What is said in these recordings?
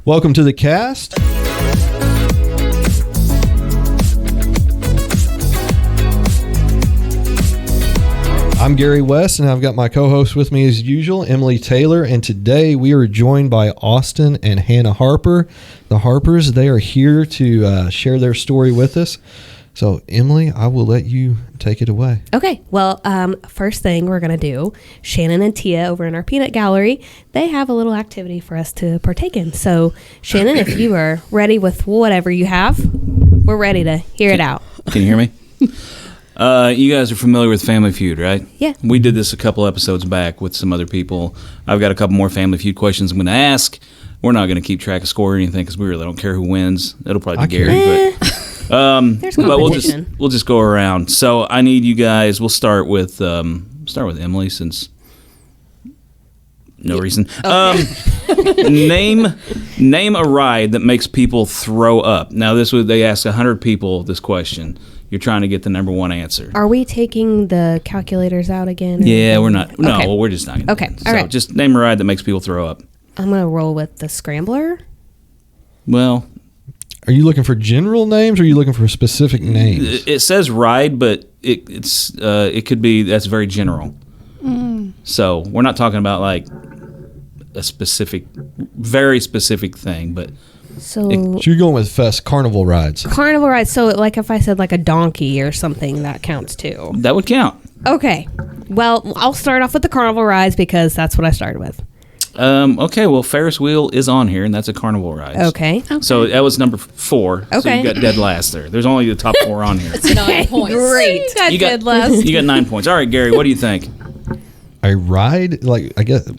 Welcome to the cast. I'm Gary West, and I've got my co-host with me as usual, Emily Taylor, and today we are joined by Austin and Hannah Harper. The Harpers, they are here to share their story with us. So, Emily, I will let you take it away. Okay. Well, first thing we're going to do, Shannon and Tia over in our peanut gallery, they have a little activity for us to partake in. So, Shannon, if you are ready with whatever you have, we're ready to hear it out. Can you hear me? You guys are familiar with Family Feud, right? Yeah. We did this a couple episodes back with some other people. I've got a couple more Family Feud questions I'm going to ask. We're not going to keep track of score or anything because we really don't care who wins. It'll probably be Gary, There's but competition. we'll just go around. So I need you guys. We'll start with Emily since no reason. Name a ride that makes people throw up. Now they ask 100 people this question. You're trying to get the number one answer. Are we taking the calculators out again? Yeah, we're not. No, Okay. well, we're just not going to. Okay, So all right. just name a ride that makes people throw up. I'm going to roll with the scrambler. Well, Are you looking for general names, or are you looking for specific names? it says ride, but it could be, that's very general. So we're not talking about like a specific, very specific thing, but So So you're going with carnival rides. carnival ride. So like if I said like a donkey or something, that counts too. that would count. Okay. Well, I'll start off with the carnival rides because that's what I started with. Okay, well, Ferris wheel is on here, and that's a carnival ride. Okay. So that was number 4. So Okay. you got dead last there. There's only the top 4 on here. 9 points. Great. You got 9 points. All right, Gary, what do you think? A ride, like I guess.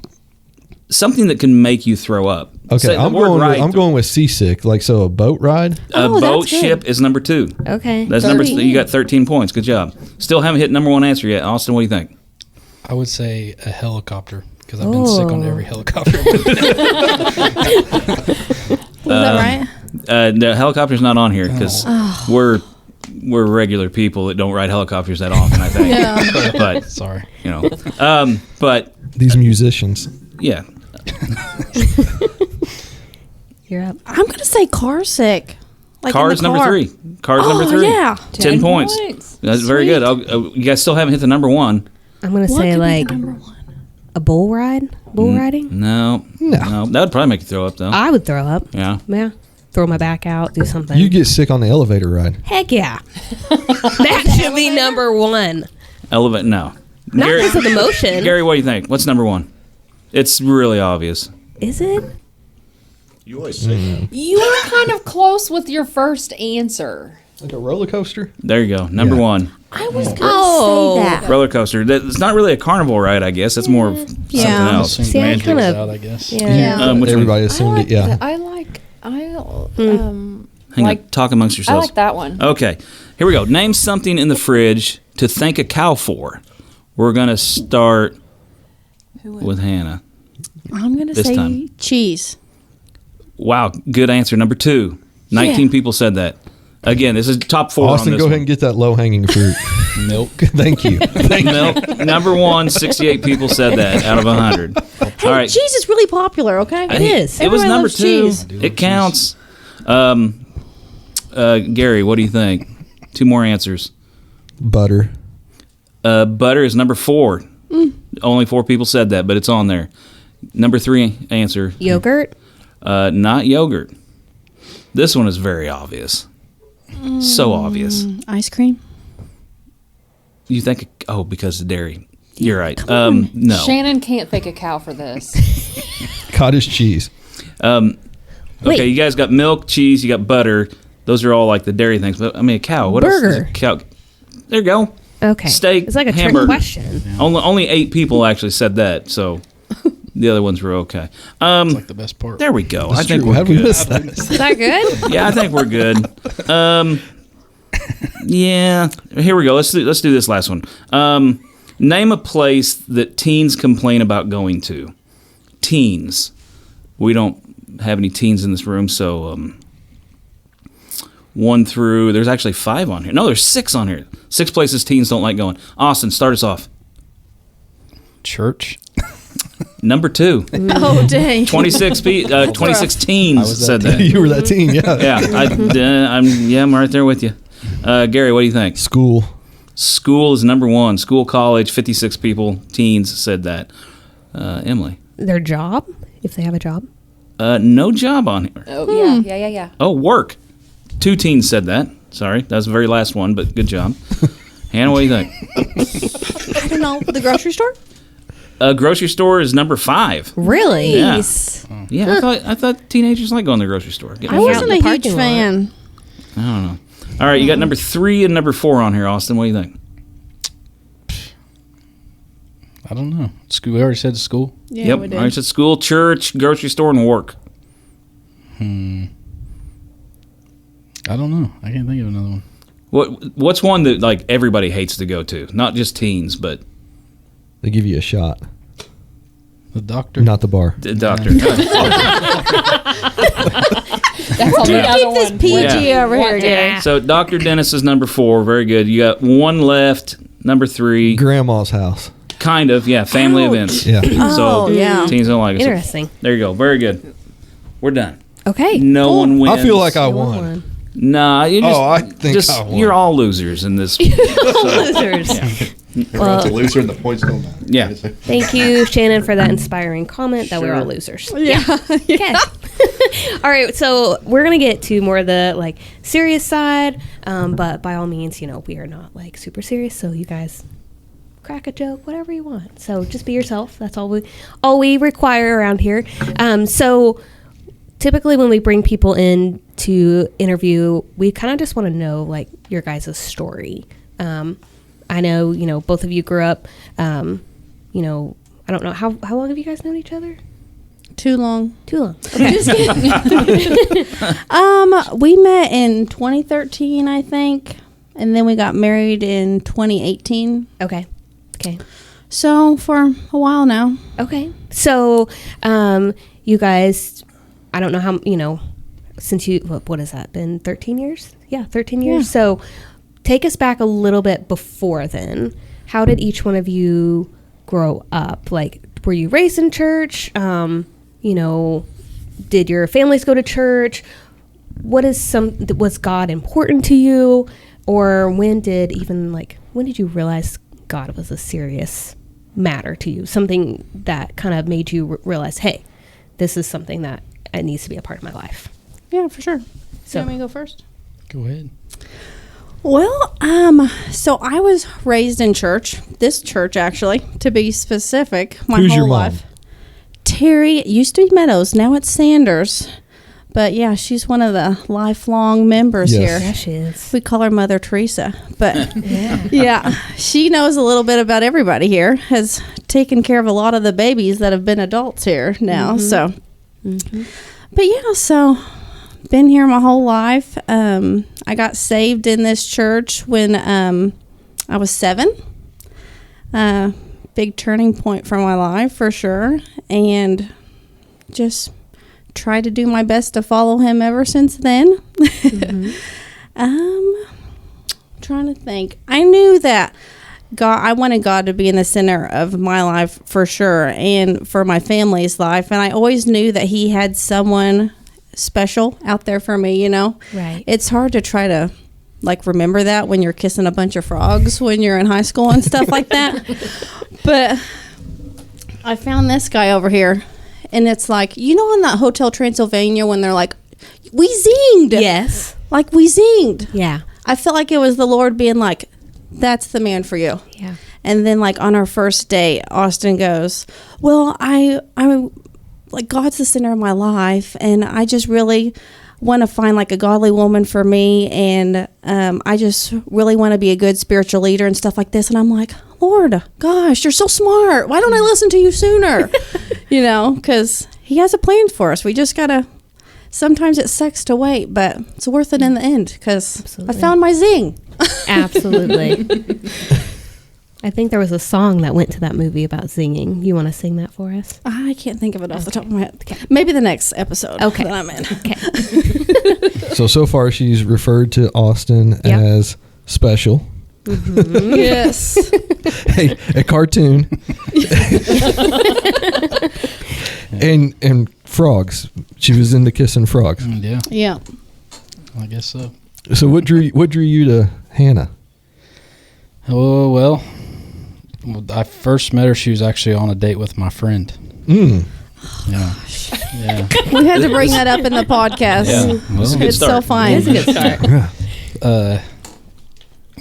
Something that can make you throw up. Okay, Say the I'm word going. ride. I'm going with seasick. Like so, a boat ride. A Oh, boat that's good. ship is number 2. Okay. That's number. You got 13 points. Good job. Still haven't hit number 1 answer yet. Austin, what do you think? I would say a helicopter because I've been sick on every helicopter. Was that right? The helicopter's not on here because we're regular people that don't ride helicopters that often. I think. Yeah. But Sorry. you know, but These musicians. yeah. You're up. I'm going to say car sick. Like Cars in the number car. 3. Cars number 3. yeah. 10 points. That's very good. You guys still haven't hit the number 1. I'm going to What say could be like the number 1? a bull ride. Bull riding. No. That would probably make you throw up though. I would throw up. Yeah. Yeah. Throw my back out. Do something. You get sick on the elevator ride. Heck yeah. That should be number 1. Elevate. No. Not because of the motion. Gary, what do you think? What's number 1? It's really obvious. Is it? You always say You were kind of close with your first answer. Like a roller coaster. There you go. Number Yeah. 1. I was going to say that. Roller coaster. It's not really a carnival ride, I guess. It's more of something Yeah. else. Assumed See, I Magic kinda- was out, I guess. Yeah. Which one? Everybody assumed it. Yeah. Hang on. Talk amongst I yourselves. like that one. Okay. Here we go. Name something in the fridge to thank a cow for. We're going to start with Hannah. I'm going to This say time. cheese. Wow. Good answer. Number 2. 19 people said that. Again, this is top 4 Austin, on this go one. ahead and get that low hanging fruit. Milk. Thank you. Milk. Number 1, 68 people said that out of 100. Hey, All right. cheese is really popular, okay? It is. It was Everybody number loves 2. cheese. It counts. Gary, what do you think? 2 more answers. Butter. Butter is number 4. Only 4 people said that, but it's on there. Number 3 answer. Yogurt. Not yogurt. This one is very obvious. So obvious. Ice cream. You think? Because of dairy. You're right. No. Shannon can't fake a cow for this. Cottage cheese. Okay, Wait. you guys got milk, cheese, you got butter. Those are all like the dairy things. But I mean, a cow. What else? Is Burger. a cow? There you go. Okay. Steak, It's like a hamburger. trick question. Only 8 people actually said that. So the other ones were okay. It's like the best part. There we go. That's I think true. we're How did we good. miss that? Is that good? Yeah, I think we're good. Yeah. Here we go. Let's do this last one. Name a place that teens complain about going to. Teens. We don't have any teens in this room, so 1 through. There's actually 5 on here. No, there's 6 on here. 6 places teens don't like going. Austin, start us off. Church. Number 2. Oh, dang. 26 teens said that. You were that teen, yeah. Yeah, I'm right there with you. Gary, what do you think? School. School is number 1. School, college, 56 people, teens said that. Emily? Their job, if they have a job. No job on here. Oh, yeah. Oh, work. 2 teens said that. Sorry, that was the very last one, but good job. Hannah, what do you think? I don't know. The grocery store? Grocery store is number 5. Really? Yeah. Nice. Yeah, I thought teenagers like going to the grocery store. I wasn't out in the a huge parking lot. fan. I don't know. All right, you got number 3 and number 4 on here, Austin. What do you think? I don't know. School. We already said school. Yeah, Yep. we All did. right, so school, church, grocery store, and work. I don't know. I can't think of another one. What's one that like everybody hates to go to? Not just teens, but They give you a shot, The doctor. not the bar. the doctor. That's all Yeah. the Keep other this one. PG Yeah. over here, Gary. So Dr. Dennis is number 4. Very good. You got 1 left. Number 3. Grandma's house. Kind of, yeah. Family events. Yeah. So Oh, yeah. teens don't like it. So Interesting. there you go. Very good. We're done. Okay. No one wins. I feel like I won. Nah, you just. I think I won. You're all losers in this. Losers. Everyone's a loser and the points don't matter. Yeah. Thank you, Shannon, for that inspiring comment that we're all losers. Yeah. Okay. All right, so we're gonna get to more of the like serious side, but by all means, we are not like super serious. So you guys crack a joke, whatever you want. So just be yourself. That's all we require around here. So typically when we bring people in to interview, we kind of just want to know like your guys' story. I know both of you grew up. I don't know how long have you guys known each other? Too long. Too long. Okay. We met in 2013, I think, and then we got married in 2018. Okay. So for a while now. Okay. So, you guys, I don't know how, since what has that been? 13 years? Yeah, 13 years. Yeah. So take us back a little bit before then. How did each one of you grow up? Like, were you raised in church? Did your families go to church? Was God important to you? Or when did you realize God was a serious matter to you? Something that kind of made you realize, hey, this is something that it needs to be a part of my life. Yeah, for sure. So- You want me to go first? Go ahead. Well, so I was raised in church. This church, actually, to be specific, my Who's whole your mom? life. Terry, it used to be Meadows, now it's Sanders. But yeah, she's one of the lifelong members Yes. here. Yeah, she is. We call her Mother Teresa. But yeah, she knows a little bit about everybody here, has taken care of a lot of the babies that have been adults here now. So, but yeah, so been here my whole life. I got saved in this church when I was 7. Big turning point for my life for sure, and just tried to do my best to follow him ever since then. Trying to think. I knew that I wanted God to be in the center of my life for sure, and for my family's life, and I always knew that he had someone special out there for me, Right. It's hard to try to remember that when you're kissing a bunch of frogs when you're in high school and stuff like that. But I found this guy over here, and it's like, in that Hotel Transylvania when they're like, we zinged. Yes. Like we zinged. Yeah. I felt like it was the Lord being like, that's the man for you. Yeah. And then on our first date, Austin goes, well, I God's the center of my life, and I just really want to find a godly woman for me, and I just really want to be a good spiritual leader and stuff like this. And I'm like, Lord, gosh, you're so smart. Why don't I listen to you sooner? Because he has a plan for us. We just gotta. Sometimes it sucks to wait, but it's worth it in the end because I found my zing. Absolutely. I think there was a song that went to that movie about zinging. You want to sing that for us? I can't think of it off the top of my head. Okay. Maybe the next episode that I'm in. Okay. So far she's referred to Austin Yeah. as special. Yes. Hey, a cartoon. and frogs. She was into kissing frogs. Yeah, Yeah. I guess so. So what drew you to Hannah? Oh, well, I first met her. She was actually on a date with my friend. Mm. Yeah. Yeah. We had to bring that up in the podcast. Yeah. That's a good It's so start. fine. It's a good start.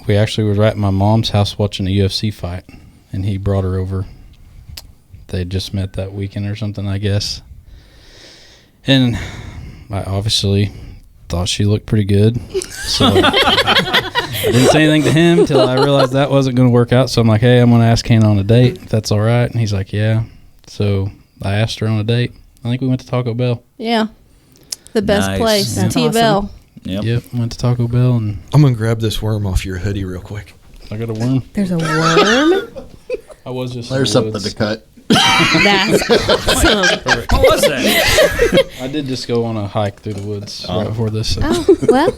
We actually were at my mom's house watching a UFC fight, and he brought her over. They just met that weekend or something, I guess. And I obviously thought she looked pretty good. So I didn't say anything to him until I realized that wasn't going to work out. So I'm like, hey, I'm going to ask Hannah on a date, if that's all right. And he's like, yeah. So I asked her on a date. I think we went to Taco Bell. Yeah. The best Nice. place. That's Tia awesome. Bell. Yep. Yep, went to Taco Bell, and I'm gonna grab this worm off your hoodie real quick. I got a worm. There's a worm. I was just There's in the something woods. to cut. That's awesome. What was that? I did just go on a hike through the woods Oh. right before this. So. Oh, well,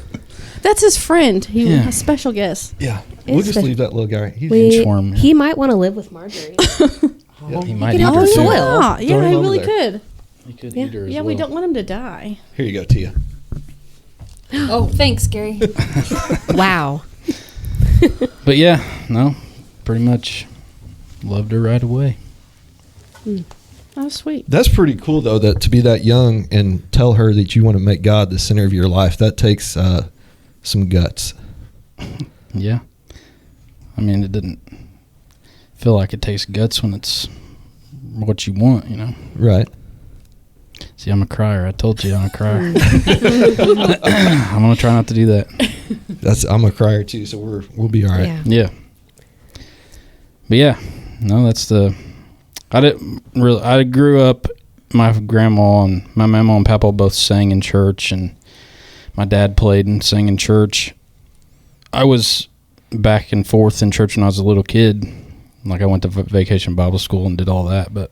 That's his friend. He Yeah. a special guest. Yeah, we'll It's just the- leave that little guy. He's Inchworm, yeah. he might want to live with Marjorie. He might could eat help her the too. soil. Yeah, Throw yeah, him he over really there. could. He could Yeah. eat her as Yeah, well. we don't want him to die. Here you go, Tia. Oh, thanks, Gary. Wow. But yeah, no, pretty much loved her right away. Oh, sweet. That's pretty cool, though, that to be that young and tell her that you want to make God the center of your life. That takes some guts. Yeah. I mean, it didn't feel like it takes guts when it's what you want, you know. Right. See, I'm a crier. I told you I'm a crier. I'm gonna try not to do that. I'm a crier too, so we'll be all right. Yeah. Yeah. But yeah, no, that's the. I didn't really. I grew up. My grandma and my mama and papa both sang in church, and my dad played and sang in church. I was back and forth in church when I was a little kid. Like I went to vacation Bible school and did all that, but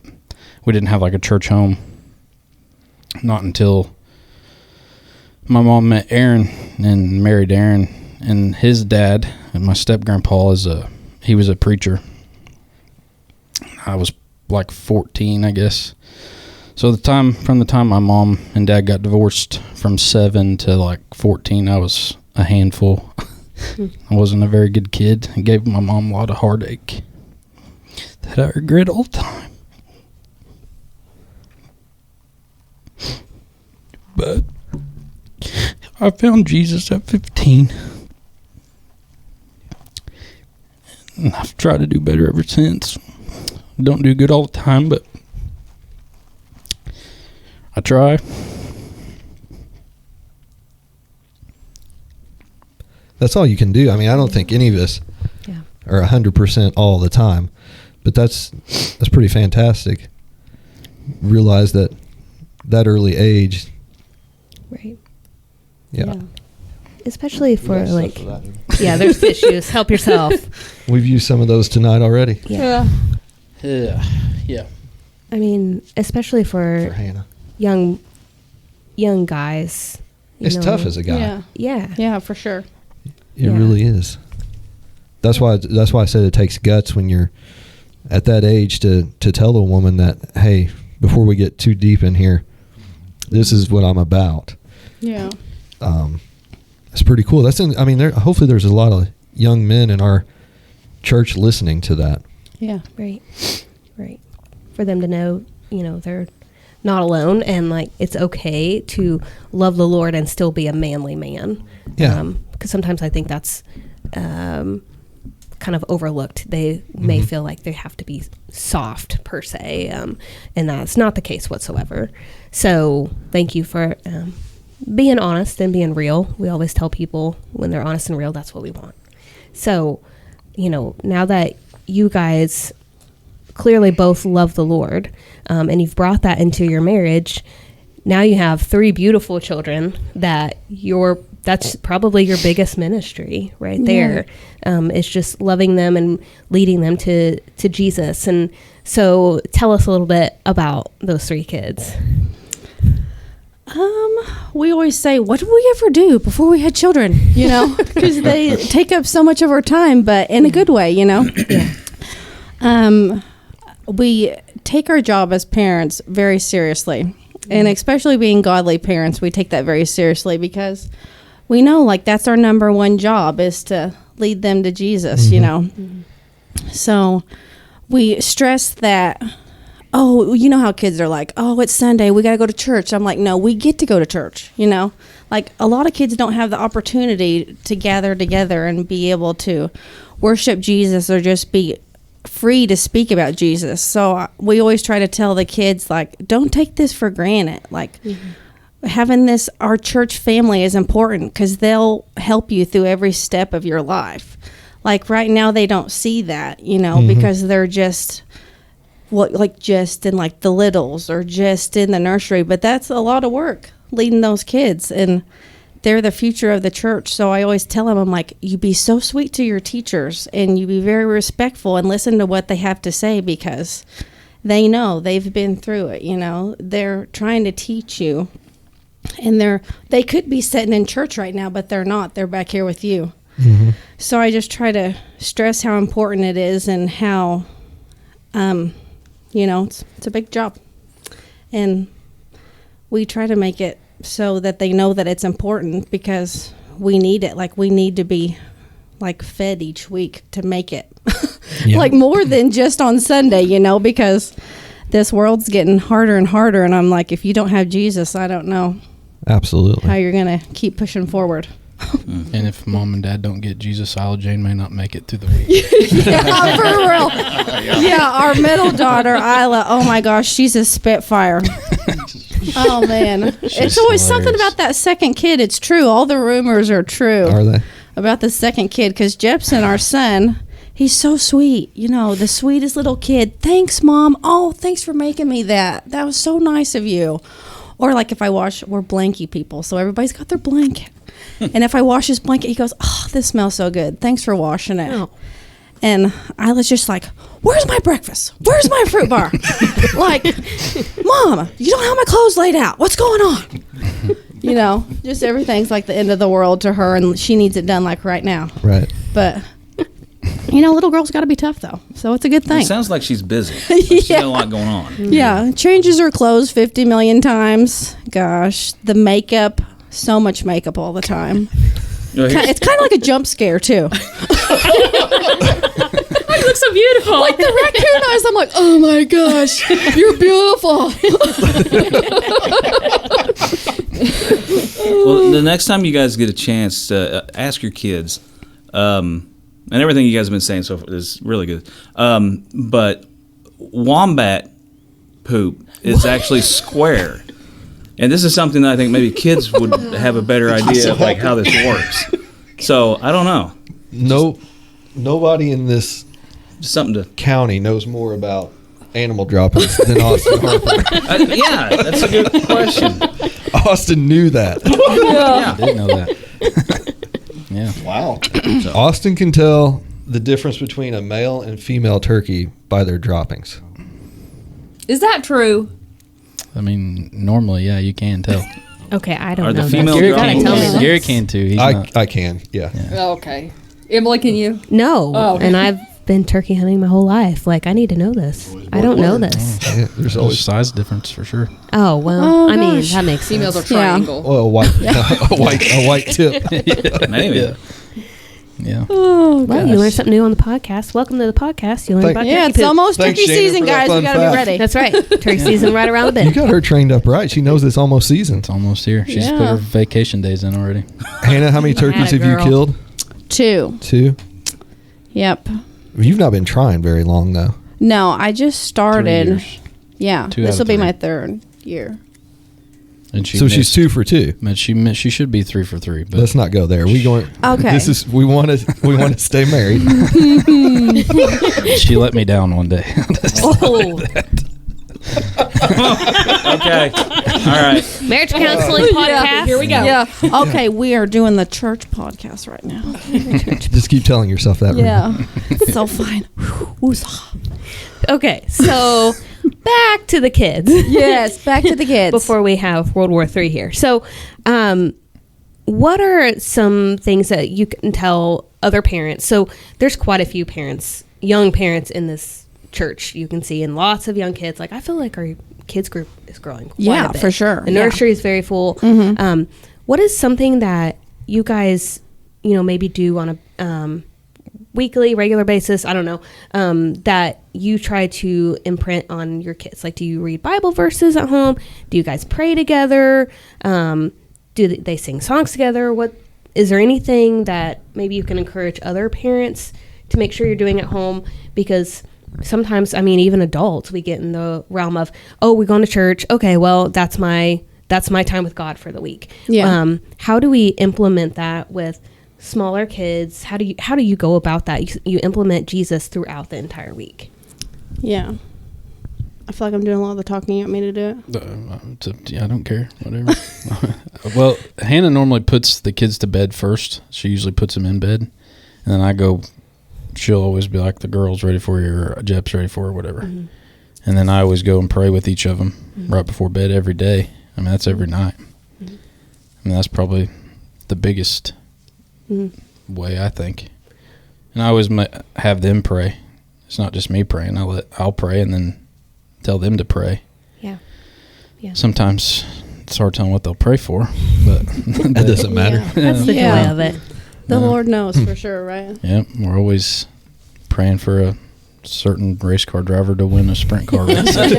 we didn't have like a church home. Not until my mom met Aaron and married Aaron, and his dad and my step grandpa he was a preacher. I was like 14, I guess. So from the time my mom and dad got divorced, from 7 to like 14, I was a handful. I wasn't a very good kid. I gave my mom a lot of heartache that I regret all the time. But I found Jesus at 15. And I've tried to do better ever since. Don't do good all the time, but I try. That's all you can do. I mean, I don't think any of us Yeah. are 100% all the time, but that's pretty fantastic. Realize that early age. Right. Yeah. Especially for like, yeah, there's tissues. Help yourself. We've used some of those tonight already Yeah. Yeah. I mean, especially for for Hannah. young guys. you It's know. tough as a guy. Yeah. Yeah. Yeah, for sure. It Yeah. really is. That's why I said it takes guts when you're at that age to tell a woman that, hey, before we get too deep in here, this is what I'm about. Yeah. It's pretty cool. Hopefully there's a lot of young men in our church listening to that. Yeah. Right. Right. For them to know, they're not alone, and like it's okay to love the Lord and still be a manly man. Yeah. Because sometimes I think that's kind of overlooked. They may feel like they have to be soft per se, and that's not the case whatsoever. So thank you for being honest and being real. We always tell people when they're honest and real, that's what we want. So, now that you guys clearly both love the Lord, and you've brought that into your marriage, now you have 3 beautiful children that's probably your biggest ministry right there. It's just loving them and leading them to Jesus. And so tell us a little bit about those 3 kids. We always say, what did we ever do before we had children? You know, because they take up so much of our time, but in a good way, you know. We take our job as parents very seriously, and especially being godly parents, we take that very seriously because we know, like, that's our number one job is to lead them to Jesus, you know. So we stress that. Oh, you know how kids are like, oh, it's Sunday, we got to go to church. I'm like, no, we get to go to church, you know? Like, a lot of kids don't have the opportunity to gather together and be able to worship Jesus or just be free to speak about Jesus. So we always try to tell the kids, like, don't take this for granted. Like, having this, our church family is important because they'll help you through every step of your life. Like, right now, they don't see that, you know, because they're just... just in like the littles or just in the nursery, but that's a lot of work leading those kids, and they're the future of the church. So I always tell them, I'm like, you be so sweet to your teachers and you be very respectful and listen to what they have to say because they know they've been through it. You know, they're trying to teach you, and they could be sitting in church right now, but they're not. They're back here with you. So I just try to stress how important it is and how you know, it's a big job, and we try to make it so that they know that it's important because we need it. Like, we need to be like fed each week to make it like more than just on Sunday, you know, because this world's getting harder and harder. And I'm like, if you don't have Jesus, I don't know Absolutely. how you're going to keep pushing forward. And if mom and dad don't get Jesus, Isla Jane may not make it through the week. Yeah, for real. Yeah, our middle daughter, Isla, oh my gosh, she's a spitfire. Oh, man. It's always something about that second kid. It's true. All the rumors are true. Are they? About the second kid, because Jepson, our son, he's so sweet. You know, the sweetest little kid. Thanks, Mom. Oh, thanks for making me that. That was so nice of you. Or like if I wash, we're blankie people, so everybody's got their blanket. And if I wash his blanket, he goes, oh, this smells so good. Thanks for washing it. Oh. And I was just like, where's my breakfast? Where's my fruit bar? Like, Mom, you don't have my clothes laid out. What's going on? You know, just everything's like the end of the world to her, and she needs it done like right now. Right. But, you know, little girls got to be tough, though. So it's a good thing. It sounds like she's busy. Like she's got a lot going on. Yeah. Changes her clothes 50 million times. Gosh, the makeup. So much makeup all the time. It's kind of like a jump scare, too. You look so beautiful. Like the raccoon eyes. I'm like, oh my gosh, you're beautiful. Well, the next time you guys get a chance to ask your kids, and everything you guys have been saying so far is really good, but wombat poop is actually square. And this is something that I think maybe kids would have a better idea of like how this works. So I don't know. Nobody in this county knows more about animal droppings than Austin Harper. Yeah, that's a good question. Austin knew that. Yeah, I did know that. Yeah. Wow. So Austin can tell the difference between a male and female turkey by their droppings. Is that true? I mean, normally, yeah, you can tell. Okay, I don't Are the know. female That. You gotta droppings- tell me this. Gary can too. I can, yeah. Okay. Emily, can you? No, Oh. and I've been turkey hunting my whole life. Like, I need to know this. I don't know this. Yeah, there's There's always size difference for sure. Oh well, Oh, I mean gosh. that makes Females sense. are triangle. a white tip. Maybe. Yeah. Oh, Well, you learn something new on the podcast. Welcome to the podcast. You learn Thank- about yeah, turkey it's poop. almost Thanks, turkey Shannon, season, for that guys. We fun got to fact. be ready. That's right. Turkey season right around the You bend. got her trained up right. She knows it's almost season. It's almost here. She's put Yeah. her vacation days in already. Hannah, how many turkeys have you girl. killed? 2. 2. Yep. You've not been trying very long though. No, I just 3 started. years. Yeah, 2 this out will of be 3. my 3rd year. And she So she's 2 for 2. But she should be 3 for 3. But Let's not go there. We going. Okay. This is we want to stay married. she let me down one day. Oh, Okay. All right. marriage counseling podcast. Here we go. Yeah. Okay, we are doing the church podcast right now. Just keep telling yourself that. Yeah. It's so fine. Woozah. Okay, so back to the kids. Yes, back to the kids. Before we have World War III here. So, what are some things that you can tell other parents? So there's quite a few parents, young parents in this church. You can see, and lots of young kids. Like, I feel like our kids group is growing quite a bit. For sure. The nursery is very full. What is something that you guys, maybe do on a weekly, regular basis, I don't know, that you try to imprint on your kids? Like, do you read Bible verses at home? Do you guys pray together? Do they sing songs together? What is there anything that maybe you can encourage other parents to make sure you're doing at home? Because sometimes, even adults, we get in the realm of, oh, we're going to church. Okay, well, that's my time with God for the week. Yeah. How do we implement that with smaller kids? How do you go about that? You implement Jesus throughout the entire week. Yeah. I feel like I'm doing a lot of the talking. You want me to do it? I don't care. Whatever. Well, Hannah normally puts the kids to bed first. She usually puts them in bed. And then I go, she'll always be like, the girl's ready for you, or Jep's ready for her, whatever. And then I always go and pray with each of them right before bed every day. That's every night. That's probably the biggest way, I think. And I always have them pray. It's not just me praying. I'll pray and then tell them to pray. Yeah. Sometimes it's hard telling what they'll pray for, but that doesn't matter. That's the joy of it. The Lord knows for sure, right? Yeah, we're always praying for a certain race car driver to win a sprint car race. There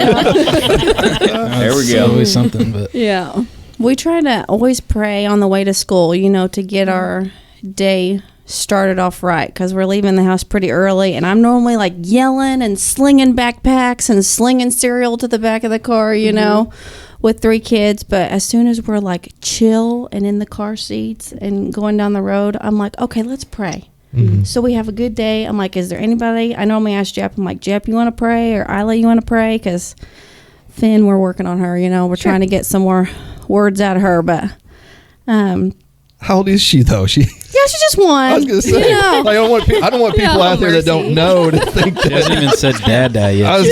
we go. Always something, but yeah. We try to always pray on the way to school, to get our day started off right, because we're leaving the house pretty early, and I'm normally like yelling and slinging backpacks and slinging cereal to the back of the car, with 3 kids. But as soon as we're like chill and in the car seats and going down the road, I'm like, okay, let's pray. So we have a good day. I'm like, is there anybody? I normally ask Jep, I'm like, Jep, you want to pray? Or Isla, you want to pray? Because Finn, we're working on her, we're trying to get some more words out of her. But how old is she though? She just won. I was gonna say, I don't want people out there that don't know to think that. she hasn't even said dad yet.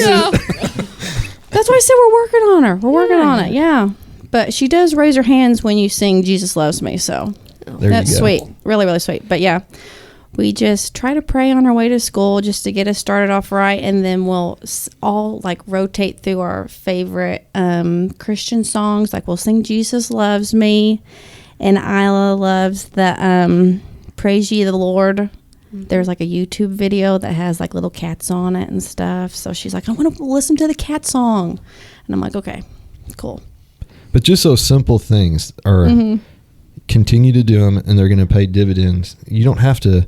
That's why I said we're working on her. We're working on it. Yeah, but she does raise her hands when you sing "Jesus Loves Me," so that's sweet. Really, really sweet. But yeah, we just try to pray on our way to school just to get us started off right, and then we'll all like rotate through our favorite Christian songs. Like we'll sing "Jesus Loves Me," and Isla loves the "Praise Ye the Lord." There's like a YouTube video that has like little cats on it and stuff. So she's like, I want to listen to the cat song. And I'm like, okay, cool. But just those simple things are continue to do them, and they're going to pay dividends. You don't have to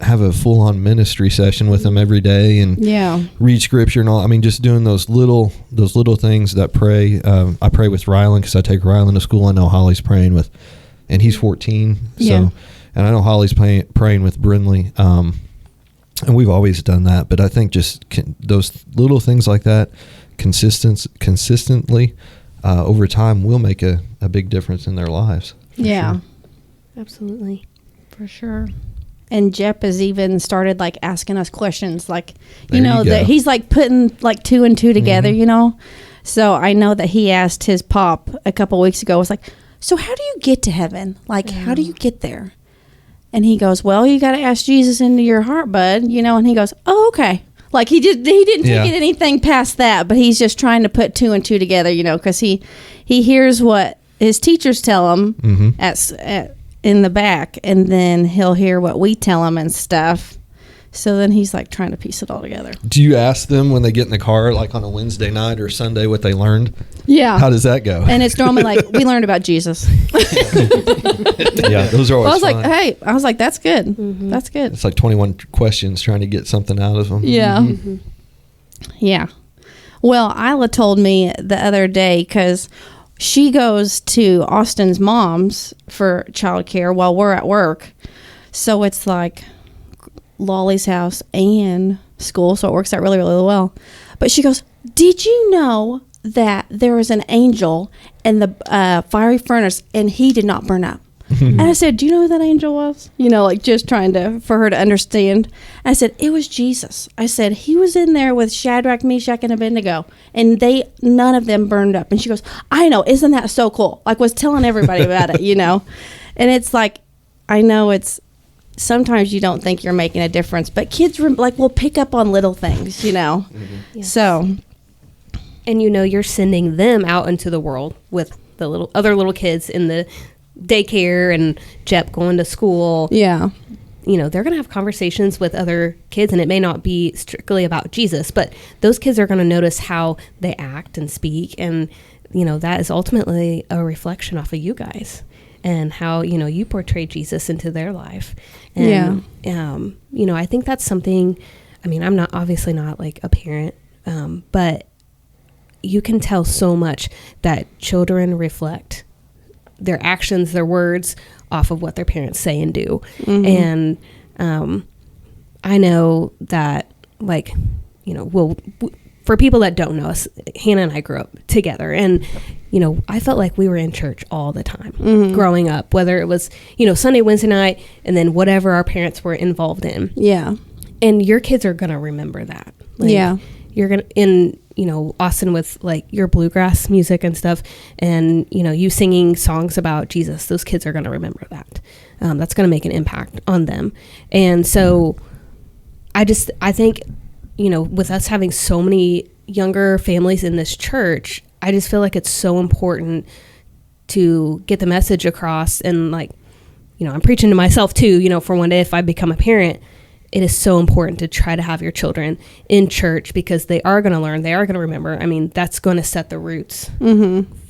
have a full-on ministry session with them every day and read scripture and all. Just doing those little things that pray. I pray with Rylan because I take Rylan to school. I know Holly's praying with, and he's 14. So. And I know Holly's praying with Brinley, and we've always done that. But I think just those little things like that, consistently over time, will make a big difference in their lives. Yeah, sure. Absolutely, for sure. And Jep has even started like asking us questions, like that he's like putting like 2 and 2 together, So I know that he asked his pop a couple weeks ago. Was like, so how do you get to heaven? Like, how do you get there? And he goes, well, you got to ask Jesus into your heart, bud, and he goes, oh, okay. Like he didn't take it anything past that, but he's just trying to put 2 and 2 together, because he hears what his teachers tell him in the back, and then he'll hear what we tell him and stuff. So then he's like trying to piece it all together. Do you ask them when they get in the car, like on a Wednesday night or Sunday, what they learned? Yeah. How does that go? And it's normally like, we learned about Jesus. Yeah, those are always fun. I was like, that's good. That's good. It's like 21 questions trying to get something out of them. Yeah. Yeah. Well, Isla told me the other day, because she goes to Austin's mom's for childcare while we're at work. So it's like Lolly's house and school, so it works out really, really well. But she goes, did you know that there was an angel in the fiery furnace and he did not burn up? And I said, do you know who that angel was? You know, like just trying for her to understand. I said, it was Jesus. I said, he was in there with Shadrach, Meshach, and Abednego, and none of them burned up. And she goes, I know, isn't that so cool? Like, was telling everybody about it, you know? And it's like, I know sometimes you don't think you're making a difference, but kids will pick up on little things, you know? Yes. So. And you're sending them out into the world with the other little kids in the daycare and Jep going to school. Yeah. They're going to have conversations with other kids, and it may not be strictly about Jesus, but those kids are going to notice how they act and speak. And, that is ultimately a reflection off of you guys and how, you portray Jesus into their life. And, I think that's something, I'm obviously not like a parent, but you can tell so much that children reflect their actions, their words off of what their parents say and do. And I know that, for people that don't know us, Hannah and I grew up together, and I felt like we were in church all the time growing up, whether it was Sunday, Wednesday night, and then whatever our parents were involved in. Yeah. And your kids are gonna remember that. You're gonna in Austin with like your bluegrass music and stuff, and you singing songs about Jesus. Those kids are gonna remember that. That's gonna make an impact on them. And so I think with us having so many younger families in this church, I just feel like it's so important to get the message across. And I'm preaching to myself too, for one day if I become a parent. It is so important to try to have your children in church, because they are going to learn, they are going to remember. That's going to set the roots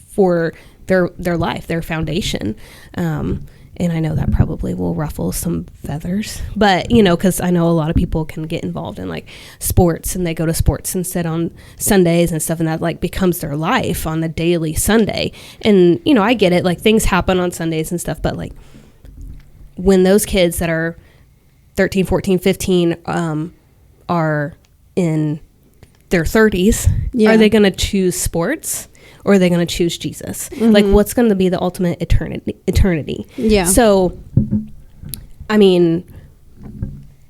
for their life, their foundation. And I know that probably will ruffle some feathers, but because I know a lot of people can get involved in like sports, and they go to sports instead on Sundays and stuff, and that becomes their life on a daily Sunday. And I get it, things happen on Sundays and stuff, but when those kids that are 13, 14, 15 are in their 30s, are they going to choose sports, or are they going to choose Jesus? What's going to be the ultimate eternity? Yeah. So,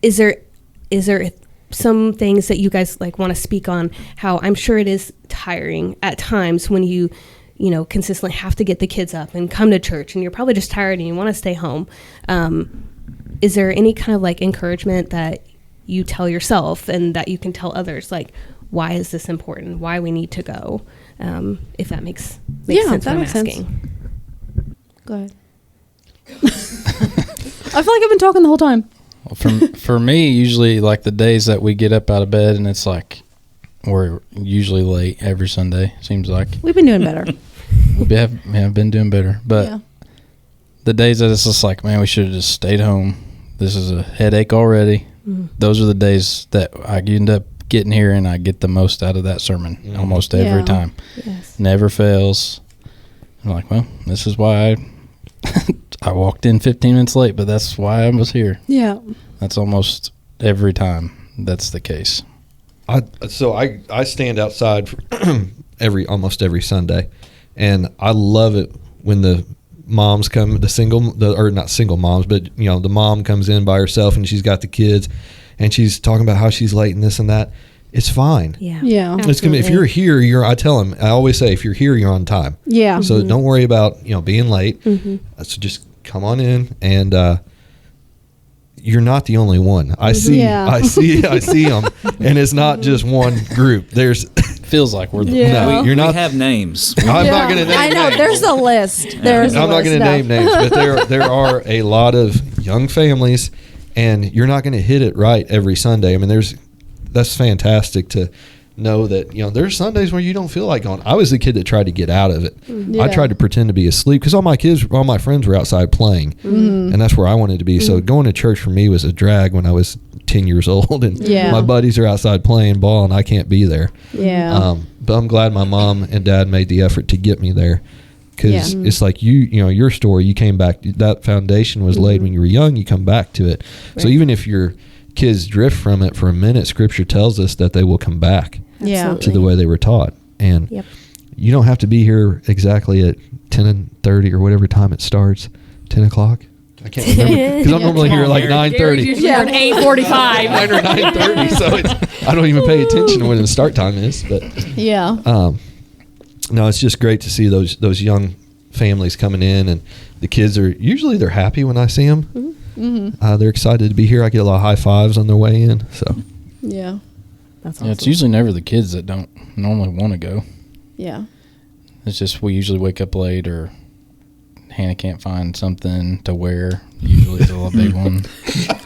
is there some things that you guys want to speak on? How I'm sure it is tiring at times when you consistently have to get the kids up and come to church, and you're probably just tired and you want to stay home. Is there any kind of encouragement that you tell yourself and that you can tell others, why is this important? Why we need to go? If that makes sense. That makes sense. Go ahead. I feel like I've been talking the whole time. Well, for me, usually the days that we get up out of bed, and it's we're usually late every Sunday. Seems like we've been doing better. We have been doing better, but the days that it's just man, we should have just stayed home. This is a headache already. Those are the days that I end up getting here, and I get the most out of that sermon almost every time. Yes. Never fails. I'm well, this is why I walked in 15 minutes late, but that's why I was here. Yeah. That's almost every time that's the case. I stand outside for almost every Sunday, and I love it when the moms come, or not single moms, but the mom comes in by herself and she's got the kids, and she's talking about how she's late and this and that. It's fine. Yeah. It's gonna be, if you're here, I tell them, I always say, if you're here, you're on time. Yeah. So don't worry about being late. So just come on in, and you're not the only one. I see them, and it's not just one group. There's feels like we're no, you're not. We have names. I'm not going to name. I know names. there's a list. I'm not going to name names, but there are a lot of young families, and you're not going to hit it right every Sunday. That's fantastic to know that there's Sundays where you don't feel like going. I was the kid that tried to get out of it. I tried to pretend to be asleep because all my friends were outside playing, and that's where I wanted to be. So going to church for me was a drag when I was 10 years old, and my buddies are outside playing ball, and I can't be there. But I'm glad my mom and dad made the effort to get me there, because it's like your story. You came back. That foundation was laid when you were young. You come back to it. Right. So even if your kids drift from it for a minute, Scripture tells us that they will come back to the way they were taught. And you don't have to be here exactly at 10:30 or whatever time it starts 10 o'clock. I can't remember because I'm normally here at like 9:30. Usually at 8:45. 9 or 9:30, so I don't even pay attention to when the start time is. But Yeah. no, it's just great to see those young families coming in, and the kids are usually they're happy when I see them. Mm-hmm. They're excited to be here. I get a lot of high fives on their way in. So Yeah. That's awesome. Yeah, it's usually never the kids that don't normally want to go. Yeah. It's just we usually wake up late or Hannah can't find something to wear. Usually it's a big one.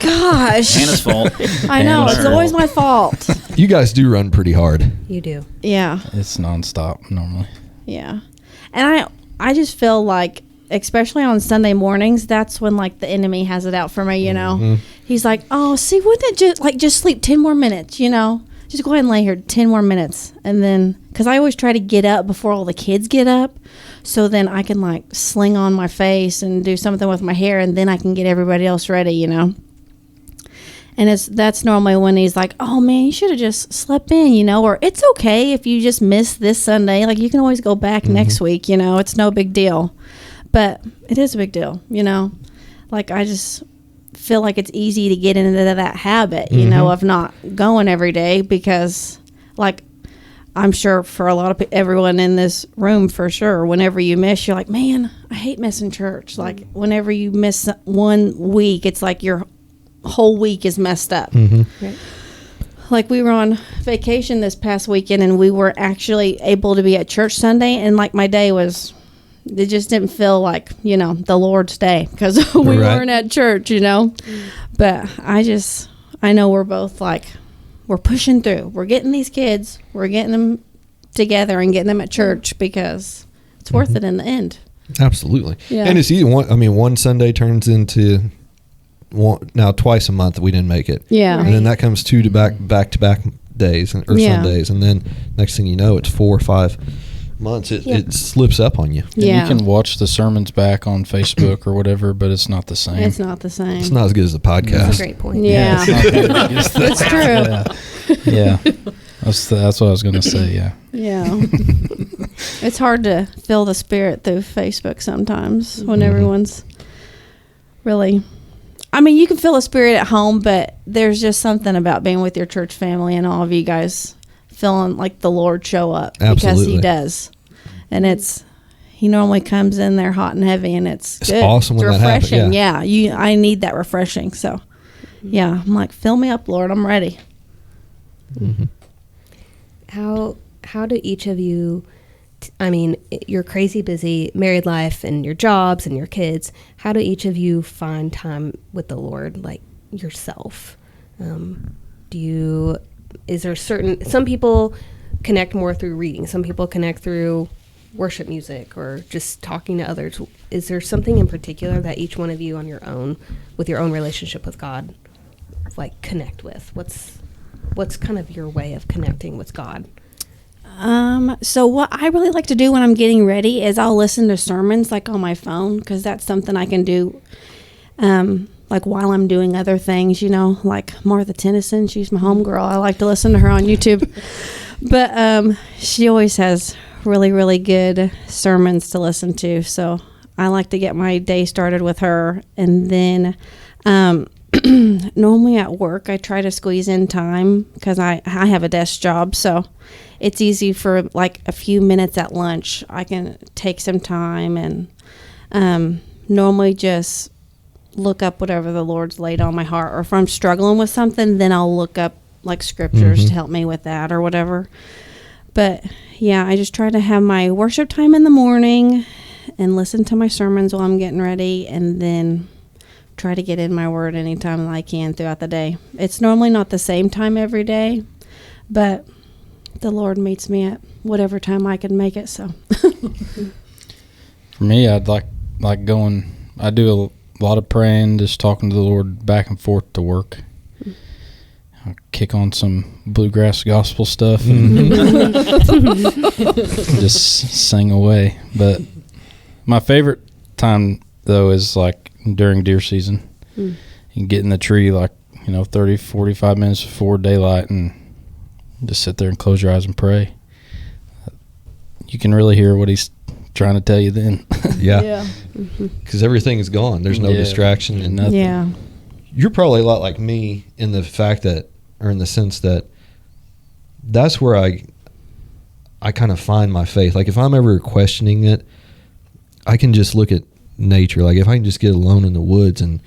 Gosh. Hannah's fault. I know. Hannah's It's fault. always my fault. you guys do run pretty hard. You do. Yeah. It's nonstop normally. Yeah. And I just feel like, especially on Sunday mornings, that's when like the enemy has it out for me, you know. Mhm. He's like, "Oh, see, wouldn't it just sleep 10 more minutes, you know? Just go ahead and lay here 10 more minutes." And then cuz I always try to get up before all the kids get up, so then I can like sling on my face and do something with my hair, and then I can get everybody else ready, you know. And that's normally when he's like, "Oh man, you should have just slept in, you know," or "It's okay if you just missed this Sunday. Like you can always go back next week, you know. It's no big deal." But it is a big deal, you know. Like I just feel like it's easy to get into that habit, you know, of not going every day because, like, I'm sure for a lot of everyone in this room, for sure, whenever you miss, you're like, "Man, I hate missing church." Like whenever you miss 1 week, it's like your whole week is messed up. Right. Like we were on vacation this past weekend and we were actually able to be at church Sunday, and like my day was, it just didn't feel like, you know, the Lord's day because we Right. weren't at church, you know. But I know we're both like, we're pushing through. We're getting these kids, we're getting them together and getting them at church because it's worth it in the end. Absolutely. Yeah. And it's either one Sunday turns into twice a month we didn't make it. Yeah. And then that comes two to back to back days or Yeah. Sundays, and then next thing you know, it's 4 or 5 months. It slips up on you. And Yeah. you can watch the sermons back on Facebook or whatever, but it's not the same. It's not the same. It's not as good as the podcast. That's a great point. Yeah. It's true. Yeah. That's what I was going to say, yeah. Yeah. It's hard to feel the spirit through Facebook sometimes when everyone's really, I mean, you can feel the spirit at home, but there's just something about being with your church family and all of you guys feeling like the Lord show up. Because Absolutely. he does. And he normally comes in there hot and heavy, and it's good. awesome when it's that happens, refreshing. Yeah. I need that refreshing. So yeah, I'm like, fill me up, Lord. I'm ready. How do each of you, I mean, your crazy busy married life and your jobs and your kids, how do each of you find time with the Lord, like yourself? Is there some people connect more through reading, some people connect through worship music or just talking to others. Is there something in particular that each one of you on your own, with your own relationship with God, like connect with? What's kind of your way of connecting with God? So what I really like to do when I'm getting ready is I'll listen to sermons like on my phone, because that's something I can do like while I'm doing other things, you know, like Martha Tennyson. She's my homegirl. I like to listen to her on YouTube. But she always has really, really good sermons to listen to. So I like to get my day started with her. And then normally at work, I try to squeeze in time because I have a desk job. So it's easy for like a few minutes at lunch. I can take some time and normally just look up whatever the Lord's laid on my heart. Or if I'm struggling with something, then I'll look up like scriptures to help me with that or whatever. But yeah, I just try to have my worship time in the morning and listen to my sermons while I'm getting ready, and then try to get in my word anytime that I can throughout the day. It's normally not the same time every day, but the Lord meets me at whatever time I can make it. So For me, I'd like going, I do a lot of praying, just talking to the Lord back and forth to work. I'll kick on some bluegrass gospel stuff and just sing away. But my favorite time, though, is like during deer season. You can get in the tree 30, 45 minutes before daylight and just sit there and close your eyes and pray. You can really hear what he's trying to tell you then. Yeah. Because everything is gone. There's no distraction and nothing. Yeah. You're probably a lot like me in the fact that, or in the sense that, that's where I kind of find my faith. Like if I'm ever questioning it, I can just look at nature. Like if I can just get alone in the woods and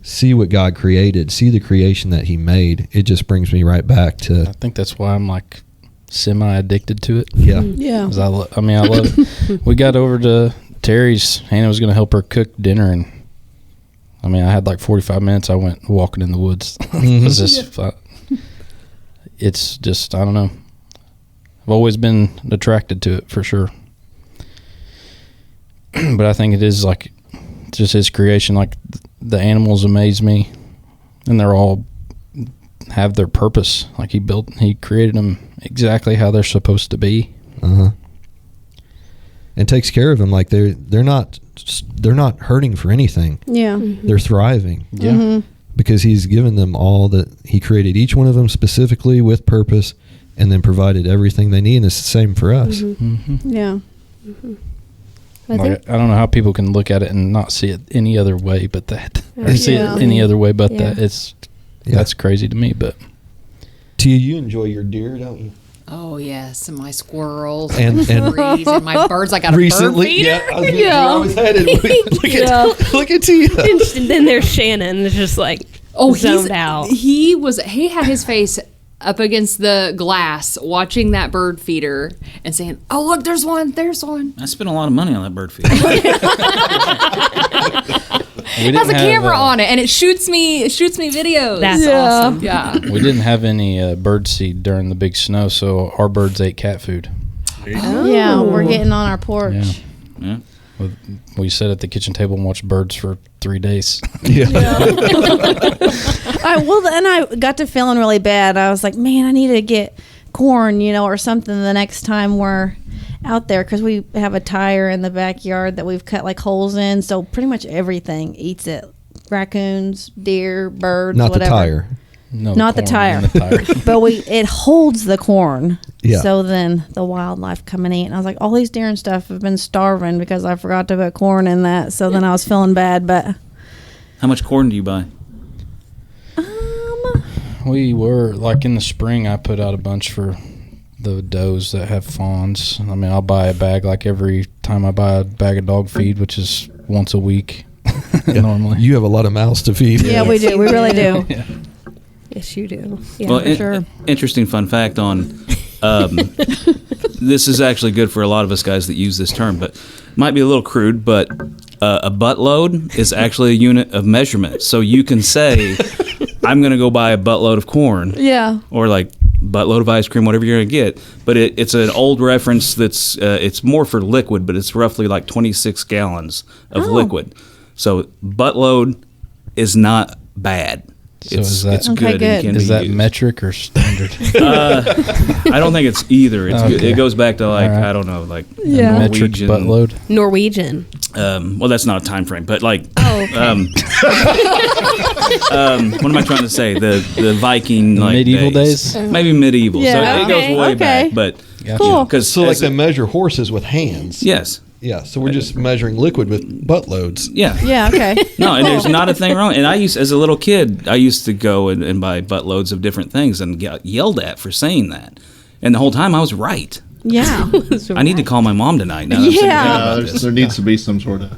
see what God created, see the creation that he made, it just brings me right back to. I think that's why I'm like semi-addicted to it. Yeah. Yeah. 'Cause I love it. We got over to Terry's. Hannah was going to help her cook dinner, and I had like 45 minutes. I went walking in the woods. It was just, it's just, I don't know. I've always been attracted to it for sure. But I think it is like just his creation. Like the animals amaze me, and they're all have their purpose. Like he created them exactly how they're supposed to be. And takes care of them. Like they're not hurting for anything. Yeah. They're thriving. Yeah. Because he's given them all that he created, each one of them specifically with purpose, and then provided everything they need. And it's the same for us. Yeah. I think I don't know how people can look at it and not see it any other way but that. Or see it Yeah. any other way but Yeah. that. That's crazy to me. But Tia, you enjoy your deer, don't you? Oh yes, and my squirrels And- and trees and my birds. I got a bird Recently, feeder. yeah, I was getting where I was headed. Look at Tia. and then there's Shannon, just like zoned out. He had his face up against the glass watching that bird feeder and saying, "Oh look, there's one. I spent a lot of money on that bird feeder. we It has a have, camera on it and it shoots me videos." That's awesome. Yeah. We didn't have any bird seed during the big snow, so our birds ate cat food. Yeah. We're getting on our porch. Yeah. Yeah. We sat at the kitchen table and watched birds for 3 days. Then I got to feeling really bad. I was like, man, I need to get corn, or something the next time we're out there, because we have a tire in the backyard that we've cut like holes in. So pretty much everything eats it. Raccoons, deer, birds, Not whatever. the tire. No, Not the corn tire. in the tire. But it holds the corn. Yeah. So then the wildlife come and eat. And I was like, all these deer and stuff have been starving because I forgot to put corn in that. So then I was feeling bad. But How much corn do you buy? We were, like in the spring, I put out a bunch for the does that have fawns. I'll buy a bag like every time I buy a bag of dog feed, which is once a week normally. You have a lot of mouths to feed. yeah, we do. We really do. Yes, you do. Yeah, Well, for sure. interesting fun fact on this is actually good for a lot of us guys that use this term, but might be a little crude, but a buttload is actually a unit of measurement. So you can say, I'm going to go buy a buttload of corn. Yeah. Or like buttload of ice cream, whatever you're going to get. But it's an old reference that's it's more for liquid, but it's roughly like 26 gallons of liquid. So buttload is not bad. So is that- it's Okay, good. good. And can Is be that used. metric or standard? I don't think it's either. It's Okay. it goes back to like All right. I don't know, like Yeah. Metric Norwegian. buttload? Norwegian. Well, that's not a time frame, but like Oh, okay. what am I trying to say? The Viking like Medieval days? maybe medieval. Yeah, So it okay, goes way okay. back, but Gotcha. Cool. because So like they measure horses with hands. yes, Yeah. So we're just measuring liquid with buttloads. yeah. Yeah. Okay. No, and there's not a thing wrong. And as a little kid, I used to go and buy buttloads of different things and get yelled at for saying that. And the whole time I was right. Yeah. I need to call my mom tonight. Now that I'm sitting Yeah. thinking about this. There needs to be some sort of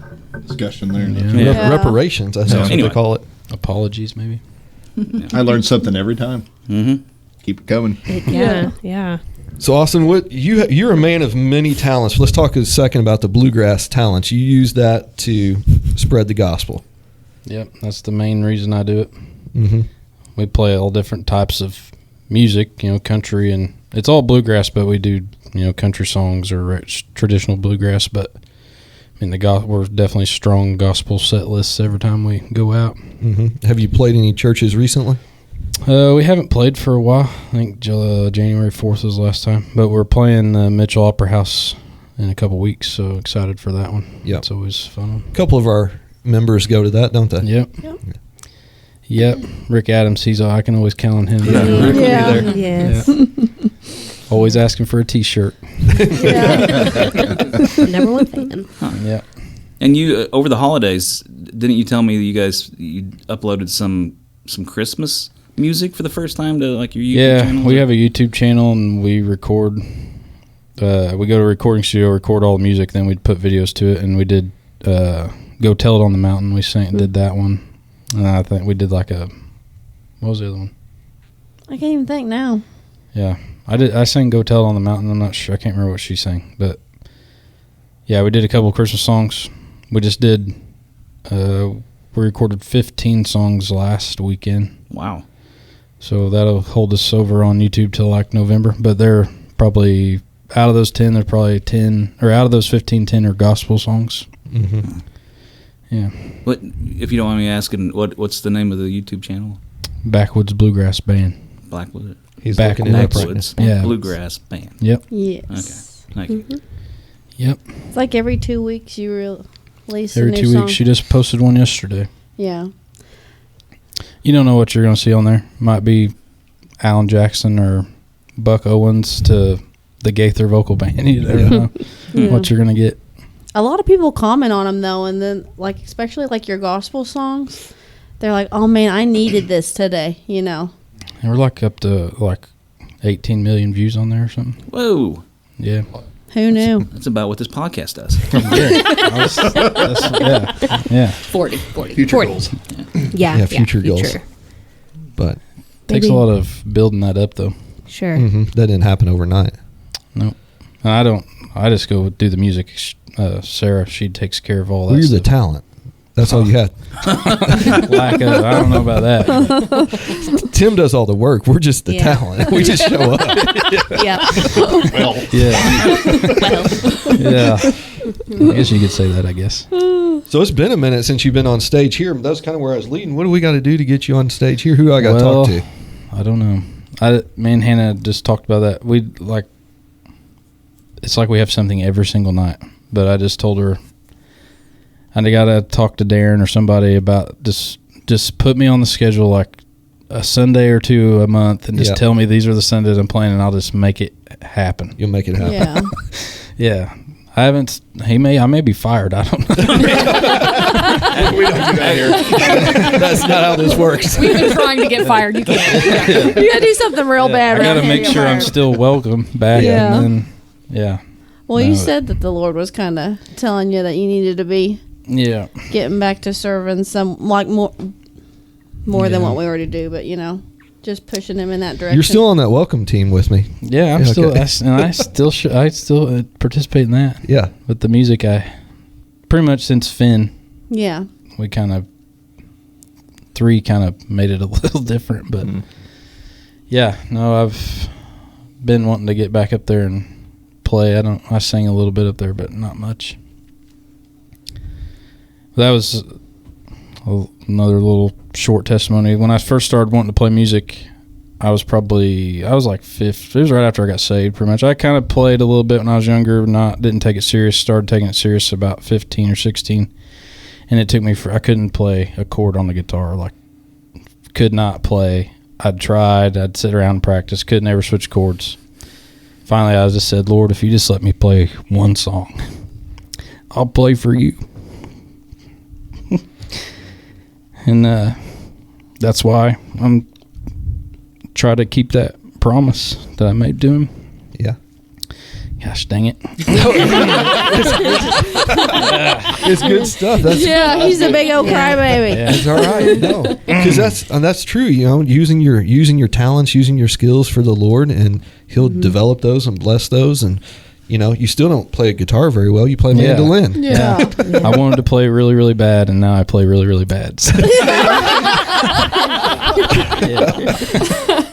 discussion there. Yeah. Reparations. That's what Anyway. they call it. Apologies, maybe. I learned something every time. Mm-hmm. Keep it coming. Yeah. Yeah. So Austin, what you're a man of many talents. Let's talk a second about the bluegrass talents. You use that to spread the gospel. Yep, that's the main reason I do it. Mm-hmm. We play all different types of music, country, and it's all bluegrass, but we do, country songs or traditional bluegrass. But we're definitely strong gospel set lists every time we go out. Mm-hmm. Have you played any churches recently? We haven't played for a while. I think January 4th was the last time. But we're playing Mitchell Opera House in a couple weeks, so excited for that one. Yep. It's always fun. A couple of our members go to that, don't they? Yep. Yep. Rick Adams, I can always count on him. Yeah. Rick will be Yeah. there. Yes. Always asking for a T-shirt. Number one fan. Yeah. And you over the holidays, didn't you tell me that you uploaded some Christmas music for the first time to like your YouTube channel? Yeah, we have a YouTube channel and we record. We go to a recording studio, record all the music, then we'd put videos to it. And we did "Go Tell It on the Mountain." We did that one, and I think we did what was the other one? I can't even think now. Yeah, I sang "Go Tell It on the Mountain." I'm not sure. I can't remember what she sang, but yeah, we did a couple of Christmas songs. We just did. We recorded 15 songs last weekend. Wow. So that'll hold us over on YouTube till like November. But they're probably out of those 10. They're probably 10, or out of those 15, 10 are gospel songs. Mm-hmm. Yeah. What, if you don't mind me asking, what's the name of the YouTube channel? Backwoods Bluegrass Band. Blackwood. He's looking it up right now. Backwoods Yeah. Bluegrass Band. Yep. Yes. Okay. Thank you. Yep. It's like every 2 weeks you release Every a new 2 song. weeks. She just posted one yesterday. Yeah. You don't know what you're going to see on there. Might be Alan Jackson or Buck Owens to the Gaither vocal band. You never know what you're going to get. A lot of people comment on them though, and then like especially like your gospel songs, they're like, "Oh man, I needed this today," you know. And we're like up to like 18 million views on there or something. Whoa. Yeah. Who knew? That's about what this podcast does. Yeah. 40. Future 40. goals. Yeah, future goals. But Takes a lot of building that up though. Sure. that didn't happen overnight. Nope. And I just go do the music. Sarah, she takes care of all that Well, you're the stuff. talent. That's all you had. Lack of, I don't know about that. Tim does all the work. We're just the Yeah. talent. We just show up. Yeah. Yeah. Yeah. I guess you could say that, I guess. So it's been a minute since you've been on stage here. That's kind of where I was leading. What do we got to do to get you on stage here? Who do I got to talk to? I don't know. Me and Hannah just talked about that. It's like we have something every single night. But I just told her, I got to talk to Darren or somebody about just put me on the schedule like a Sunday or two a month and just tell me these are the Sundays I'm playing and I'll just make it happen. You'll make it happen. Yeah. Yeah. I may be fired. I don't know. We don't do that here. That's not how this works. We've been trying to get fired. You can't. You gotta do something real bad. I got to around here make get sure I'm fired. still welcome back. Yeah. And then, yeah. Well, No. you said that the Lord was kind of telling you that you needed to be Yeah. getting back to serving some like more than what we already do, but just pushing him in that direction. You're still on that welcome team with me. Yeah, I'm Yeah, still, okay. I still participate in that. Yeah. But the music, I pretty much since Finn, Yeah. we kind of made it a little different. But yeah, no, I've been wanting to get back up there and play. I sang a little bit up there, but not much. That was another little short testimony. When I first started wanting to play music, I was like fifth. It was right after I got saved, pretty much. I kind of played a little bit when I was younger, didn't take it serious. Started taking it serious about 15 or 16, and it took me I couldn't play a chord on the guitar. Like, could not play. I'd tried. I'd sit around and practice. Couldn't ever switch chords. Finally, I just said, Lord, if you just let me play one song, I'll play for you. And that's why I'm trying to keep that promise that I made to him. Yeah. Gosh dang it. It's good stuff. That's Yeah, he's a big old crybaby. Yeah. It's all right. No, because that's true. Using your talents, using your skills for the Lord, and He'll develop those and bless those. And you still don't play a guitar very well. You play mandolin. Yeah. I wanted to play really, really bad, and now I play really, really bad. So.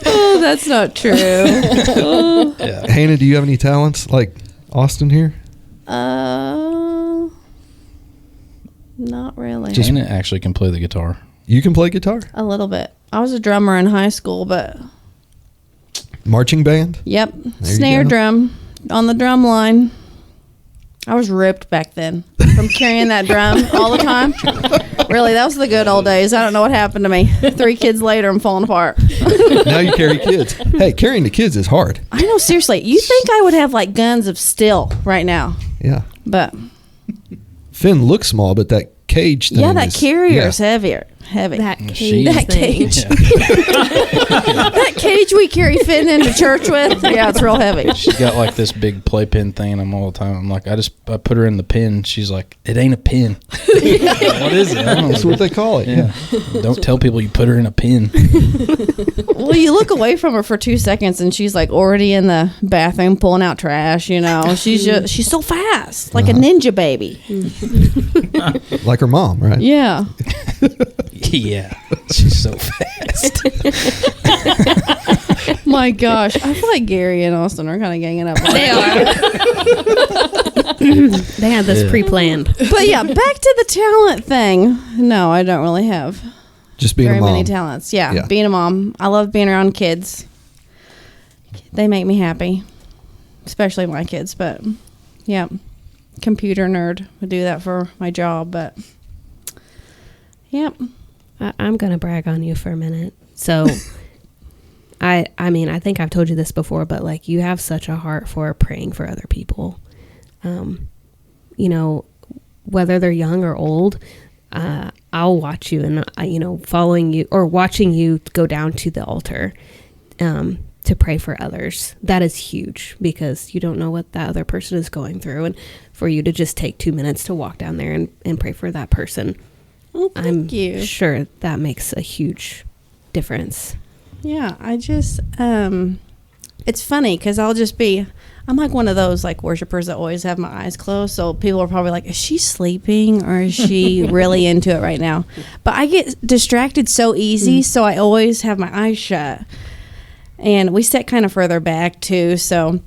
Oh, that's not true. Yeah. Hannah, do you have any talents like Austin here? Not really. Hannah actually can play the guitar. You can play guitar. A little bit. I was a drummer in high school, but Marching band. yep, you snare go. drum on the drum line. I was ripped back then from carrying that drum all the time. Really, that was the good old days. I don't know what happened to me. 3 kids later, I'm falling apart. Now you carry kids. Hey, carrying the kids is hard. I know, seriously. You think I would have like guns of steel right now? Yeah. But Finn looks small, but that cage thing yeah, that is, carrier is heavy. That she- cage That thing. cage. That cage we carry Finn into church with. Yeah, it's real heavy. She's got like this big playpen thing, and I'm all the time. I'm like, I put her in the pin. She's like, it ain't a pin. What is it? I don't That's know. what they call it. Yeah. Don't tell people you put her in a pin. Well, you look away from her for 2 seconds, and she's like already in the bathroom pulling out trash. You know, she's so fast, like a ninja baby. Like her mom, right? Yeah. Yeah, she's so fast. My gosh, I feel like Gary and Austin are kind of ganging up. They are. They had this pre-planned. But yeah, back to the talent thing. No, I don't really have Just being very a mom. many talents. Yeah, Yeah. being a mom. I love being around kids. They make me happy, especially my kids. But yeah, computer nerd would do that for my job. But yep. I'm gonna brag on you for a minute. So, I mean, I think I've told you this before, but like you have such a heart for praying for other people. You know, whether they're young or old, I'll watch you and following you or watching you go down to the altar to pray for others. That is huge because you don't know what that other person is going through, and for you to just take 2 minutes to walk down there and pray for that person. Well, thank I'm you. sure that makes a huge difference. Yeah, I just it's funny because I'm like one of those like worshipers that always have my eyes closed, so people are probably like, is she sleeping or is she really into it right now? But I get distracted so easy, so I always have my eyes shut. And we sit kind of further back too, so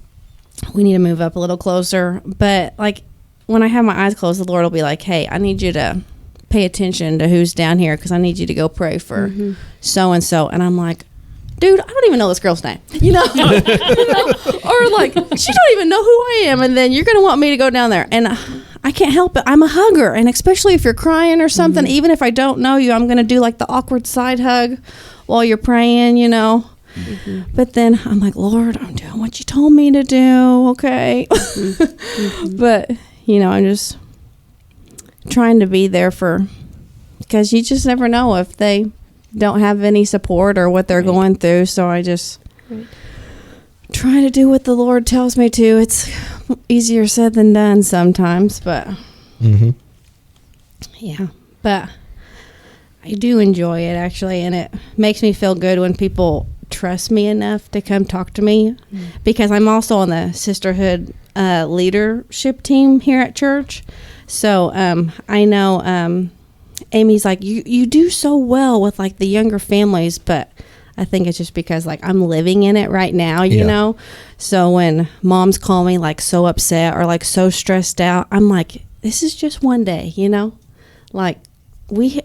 we need to move up a little closer. But like when I have my eyes closed, the Lord will be like, hey, I need you to pay attention to who's down here because I need you to go pray for so and so. And I'm like, dude, I don't even know this girl's name, you know? Or like, she don't even know who I am, and then you're gonna want me to go down there, and I can't help it. I'm a hugger, and especially if you're crying or something, even if I don't know you, I'm gonna do like the awkward side hug while you're praying, you know? But then I'm like, Lord, I'm doing what you told me to do, okay? But I'm just trying to be there because you just never know if they don't have any support or what they're going through. So I just try to do what the Lord tells me to. It's easier said than done sometimes, but yeah, but I do enjoy it actually. And it makes me feel good when people trust me enough to come talk to me because I'm also on the sisterhood leadership team here at church. So I know Amy's like, you do so well with like the younger families, but I think it's just because like I'm living in it right now, you know? So when moms call me like so upset or like so stressed out, I'm like, this is just one day, you know? Like we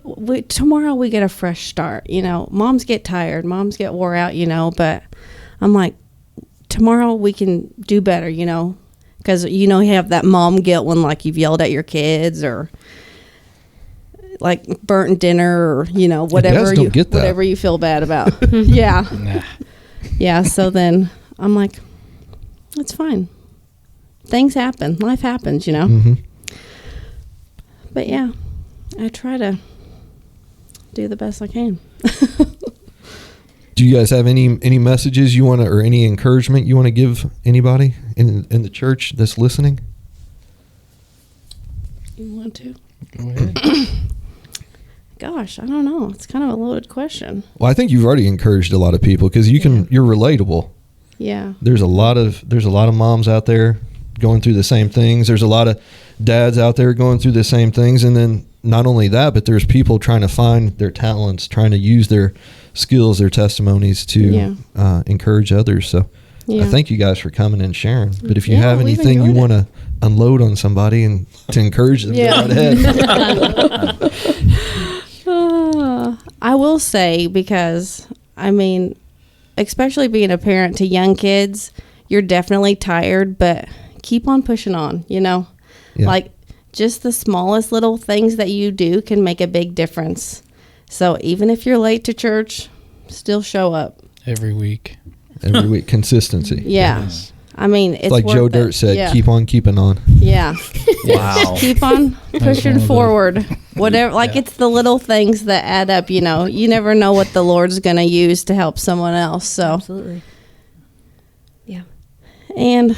tomorrow we get a fresh start, you know? Moms get tired, moms get wore out, you know? But I'm like, tomorrow we can do better, you know? Because, you have that mom guilt when, like, you've yelled at your kids or, like, burnt dinner or, whatever whatever you feel bad about. Yeah. Nah. Yeah, so then I'm like, it's fine. Things happen. Life happens, But, yeah, I try to do the best I can. Do you guys have any messages you want to, or any encouragement you want to give anybody in the church that's listening? You want to? Go ahead. Gosh, I don't know. It's kind of a loaded question. Well, I think you've already encouraged a lot of people because you're relatable. Yeah. There's a lot of moms out there going through the same things. There's a lot of dads out there going through the same things, and then not only that, but there's people trying to find their talents, trying to use their skills, their testimonies to encourage others. So I thank you guys for coming and sharing. But if you have anything you want to unload on somebody and to encourage them, go right ahead. I will say, because I mean, especially being a parent to young kids, you're definitely tired, but keep on pushing on, Yeah. Like, just the smallest little things that you do can make a big difference. So even if you're late to church, still show up. Every week. Every week, consistency. Yeah. I mean, it's Like worth Joe it. Dirt said, Yeah. keep on keeping on. Yeah. Wow. Keep on pushing one of the- forward. Whatever, like it's the little things that add up, you know. You never know what the Lord's going to use to help someone else. So, Absolutely. Yeah. and,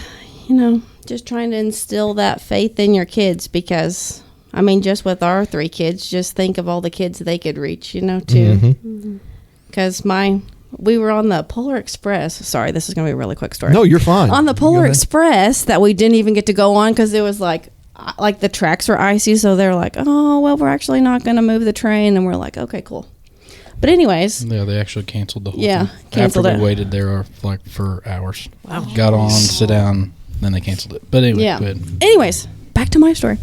you know, just trying to instill that faith in your kids because, I mean, just with our 3 kids, just think of all the kids they could reach, you know, too. Mhm. Because we were on the Polar Express. Sorry, this is going to be a really quick story. No, you're fine. On the Go Polar ahead. Express that we didn't even get to go on because it was like the tracks were icy. So they're like, oh, well, we're actually not going to move the train. And we're like, okay, cool. But anyways, Yeah, they actually canceled the whole Yeah, thing. canceled After it. we waited there for hours. Wow. Got on, sit down, then they canceled it. But anyway, yeah. go ahead. Anyways, back to my story.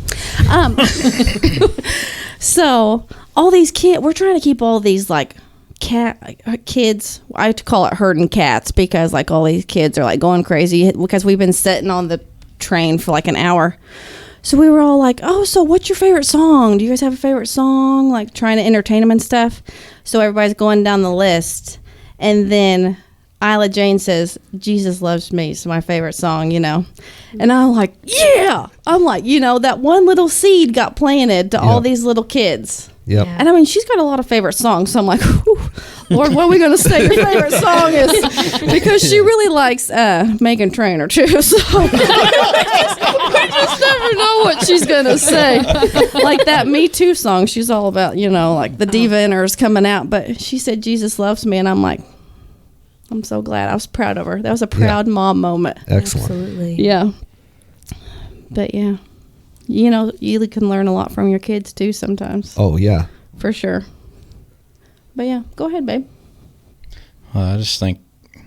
So all these kids, we're trying to keep all these like kids. I like to call it herding cats because like all these kids are like going crazy because we've been sitting on the train for like an hour. So we were all like, oh, so what's your favorite song? Do you guys have a favorite song? Like trying to entertain them and stuff. So everybody's going down the list. And then Isla Jane says, Jesus Loves Me is my favorite song, you know. And I'm like, yeah. I'm like, you know, that one little seed got planted to all Yeah. these little kids. Yep. Yeah. And I mean, she's got a lot of favorite songs. So I'm like, whew, Lord, what are we going to say your favorite song is? Because she really likes Megan Trainor, too. So we just never know what she's going to say. Like that Me Too song, she's all about, you know, like the diva in her is coming out. But she said, Jesus Loves Me. And I'm like, I'm so glad. I was proud of her. That was a proud mom moment. Excellent. Absolutely. Yeah. But yeah. You know, you can learn a lot from your kids too sometimes. Oh, yeah. For sure. But yeah, go ahead, babe. I just think,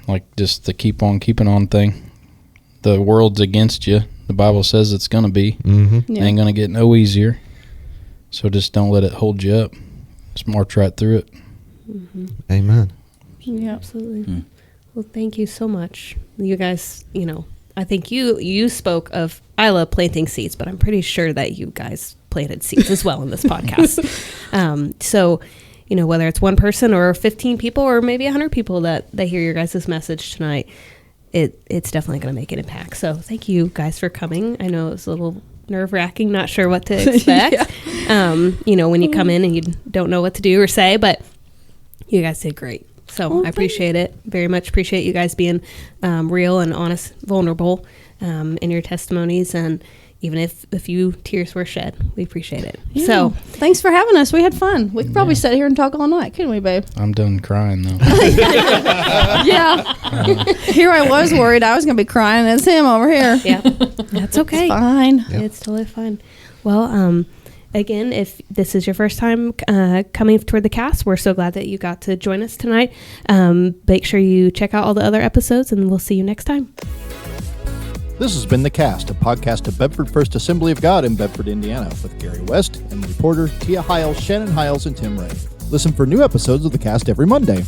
like, just the keep on keeping on thing. The world's against you. The Bible says it's going to be. Mm-hmm. Yeah. Ain't going to get no easier. So just don't let it hold you up. Just march right through it. Amen. Yeah. Absolutely. Well, thank you so much. You guys, you know, I think you spoke of Isla planting seeds, but I'm pretty sure that you guys planted seeds as well in this podcast. So, you know, whether it's one person or 15 people or maybe 100 people that hear your guys' message tonight, it's definitely going to make an impact. So thank you guys for coming. I know it was a little nerve-wracking, not sure what to expect, you know, when you come in and you don't know what to do or say, but you guys did great. So I appreciate it. Very much appreciate you guys being real and honest, vulnerable in your testimonies. And even if a few tears were shed, we appreciate it. Yeah. So thanks for having us. We had fun. We could probably sit here and talk all night, couldn't we, babe? I'm done crying, though. Yeah. Here I was worried I was going to be crying. And it's him over here. yeah, that's okay. Fine. It's totally fine. Well, again, if this is your first time coming toward the cast, we're so glad that you got to join us tonight. Make sure you check out all the other episodes, and we'll see you next time. This has been The Cast, a podcast of Bedford First Assembly of God in Bedford, Indiana, with Gary West, Emily Porter, Tia Hiles, Shannon Hiles, and Tim Ray. Listen for new episodes of The Cast every Monday.